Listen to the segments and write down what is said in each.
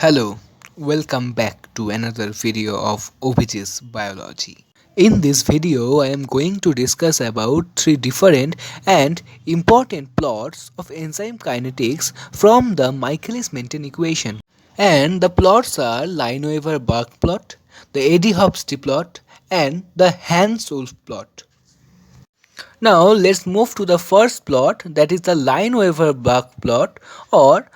Hello, welcome back to another video of OBG's Biology. In this video, I am going to discuss about three different and important plots of enzyme kinetics from the Michaelis-Menten equation. And the plots are Lineweaver-Burke plot, the Eddie-Hobsbawm plot, and the Hans-Wolf plot. Now let's move to the first plot, that is the Lineweaver-Burke plot, or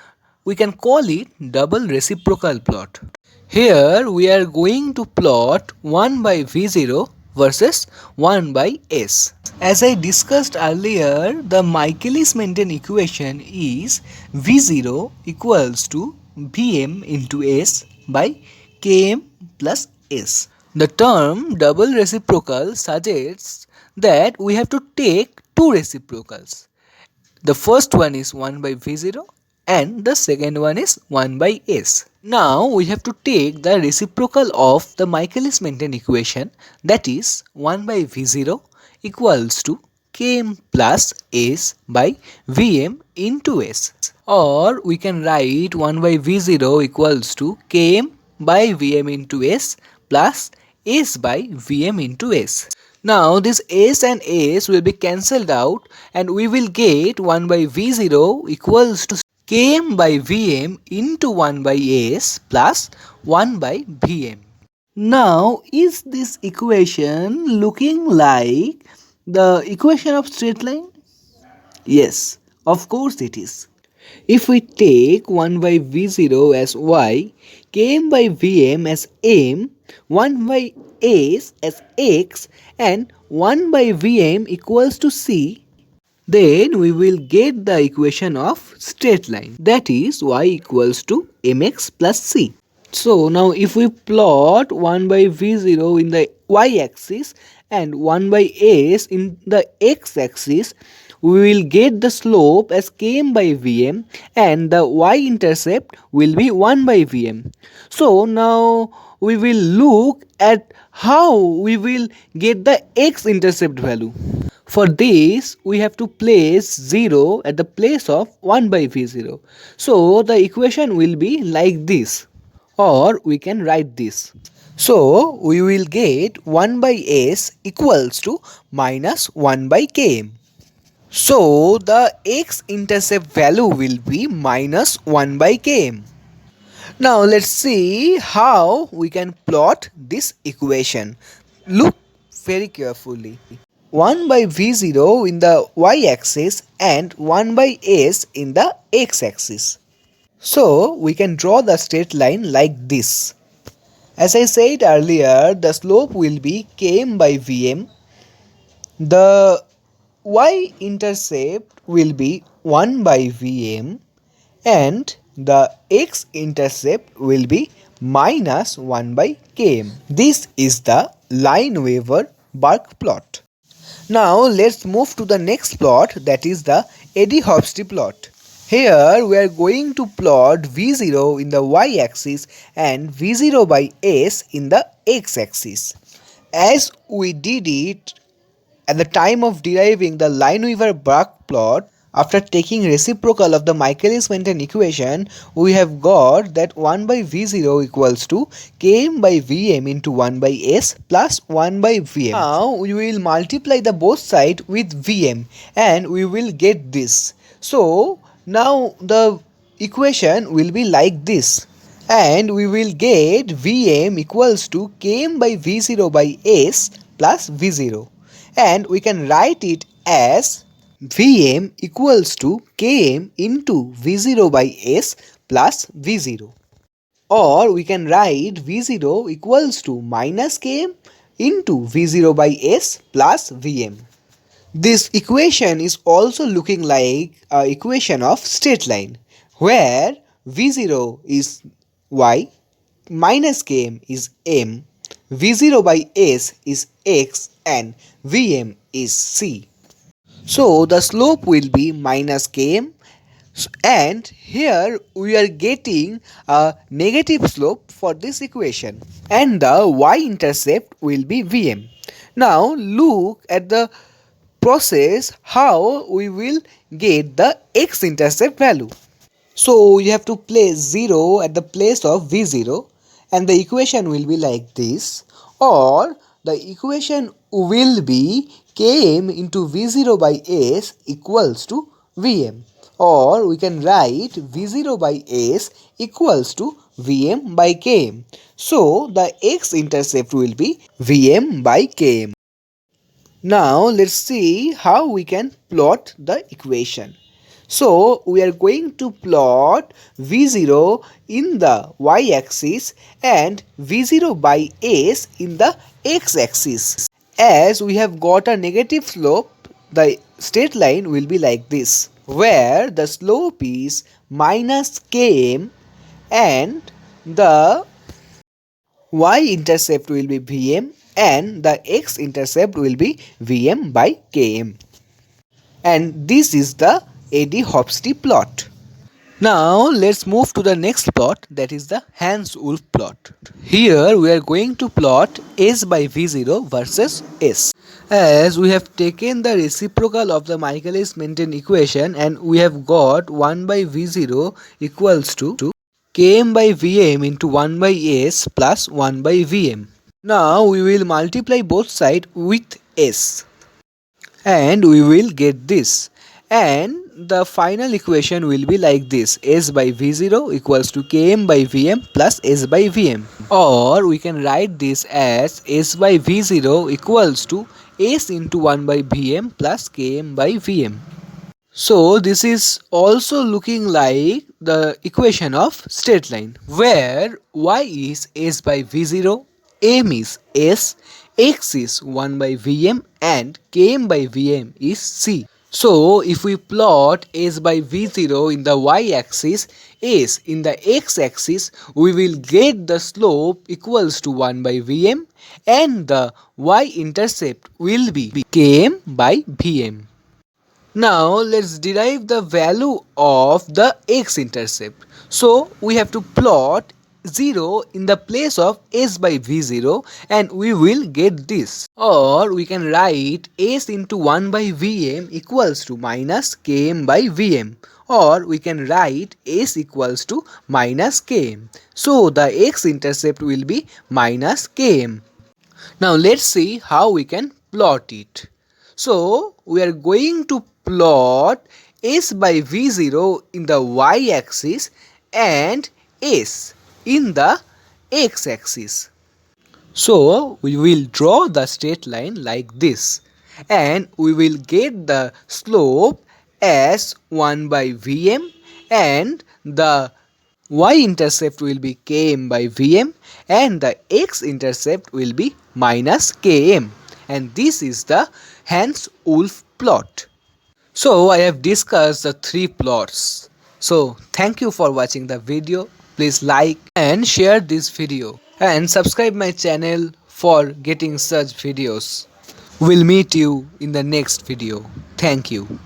we can call it double reciprocal plot. Here we are going to plot 1 by V0 versus 1 by S. As I discussed earlier, the Michaelis-Menten equation is V0 equals to Vm into S by Km plus S. The term double reciprocal suggests that we have to take two reciprocals. The first one is 1 by V0 and the second one is 1 by S. Now we have to take the reciprocal of the Michaelis-Menten equation, that is 1 by V0 equals to Km plus S by Vm into S. Or we can write 1 by V0 equals to Km by Vm into S plus S by Vm into S. Now this S and S will be cancelled out and we will get 1 by V0 equals to Km by Vm into 1 by S plus 1 by Vm. Now is this equation looking like the equation of straight line? Yes, of course it is. If we take 1 by V0 as y, Km by Vm as m, 1 by s as x and 1 by Vm equals to c, then we will get the equation of straight line, that is y equals to mx plus c. So now if we plot 1 by V0 in the y-axis and 1 by s in the x-axis, we will get the slope as Km by Vm and the y-intercept will be 1 by Vm. So now we will look at how we will get the x-intercept value. For this, we have to place 0 at the place of 1 by V0. So the equation will be like this, or we can write this. So we will get 1 by S equals to minus 1 by Km. So the x-intercept value will be minus 1 by Km. Now let's see how we can plot this equation. Look very carefully. 1 by V0 in the y-axis and 1 by S in the x-axis. So we can draw the straight line like this. As I said earlier, the slope will be Km by Vm. The y-intercept will be 1 by Vm and the x-intercept will be minus 1 by Km. This is the Lineweaver-Burke plot. Now let's move to the next plot, that is the Eddie-Hobsbawm plot. Here we are going to plot V0 in the y-axis and V0 by S in the x-axis. As we did it at the time of deriving the Lineweaver-Burke plot, after taking reciprocal of the Michaelis-Menten equation, we have got that 1 by V0 equals to Km by Vm into 1 by S plus 1 by Vm. Now we will multiply the both sides with Vm and we will get this. So now the equation will be like this. And we will get Vm equals to Km by V0 by S plus V0. And we can write it as Vm equals to Km into V0 by S plus V0. Or we can write V0 equals to minus Km into V0 by S plus Vm. This equation is also looking like an equation of straight line, where V0 is y, minus Km is m, V0 by S is x and Vm is c. So the slope will be minus Km and here we are getting a negative slope for this equation and the y-intercept will be Vm. Now look at the process how we will get the x-intercept value. So you have to place 0 at the place of V0 and the equation will be like this, or the equation will be Km into V0 by S equals to Vm, or we can write V0 by S equals to Vm by Km. So the x-intercept will be Vm by Km. Now let's see how we can plot the equation. So we are going to plot V0 in the y-axis and V0 by S in the x-axis. As we have got a negative slope, the straight line will be like this, where the slope is minus km and the y-intercept will be Vm and the x-intercept will be Vm by Km. And this is the Adey-Hobsty plot. Now let's move to the next plot, that is the Hans-Wolf plot. Here we are going to plot S by V0 versus S. As we have taken the reciprocal of the Michaelis-Menten equation and we have got 1 by V0 equals to Km by Vm into 1 by S plus 1 by Vm. Now we will multiply both sides with S and we will get this, and the final equation will be like this: S by V0 equals to Km by Vm plus S by Vm, or we can write this as S by V0 equals to S into 1 by Vm plus Km by Vm. So this is also looking like the equation of straight line, where y is S by V0, m is S, x is 1 by Vm and km by Vm is C. So if we plot S by V0 in the y-axis, S in the x-axis, we will get the slope equals to 1 by Vm and the y-intercept will be km by Vm. Now let's derive the value of the x-intercept. So we have to plot 0 in the place of S by V0 and we will get this. Or we can write S into 1 by Vm equals to minus Km by Vm. Or we can write S equals to minus Km. So the x-intercept will be minus Km. Now let's see how we can plot it. So we are going to plot S by V0 in the y-axis and S in the x-axis. So we will draw the straight line like this and we will get the slope as 1 by Vm and the y-intercept will be Km by Vm and the x-intercept will be minus Km, and this is the Hans-Wolf plot. So I have discussed the three plots. So thank you for watching the video. Please like and share this video and subscribe my channel for getting such videos. We'll meet you in the next video. Thank you.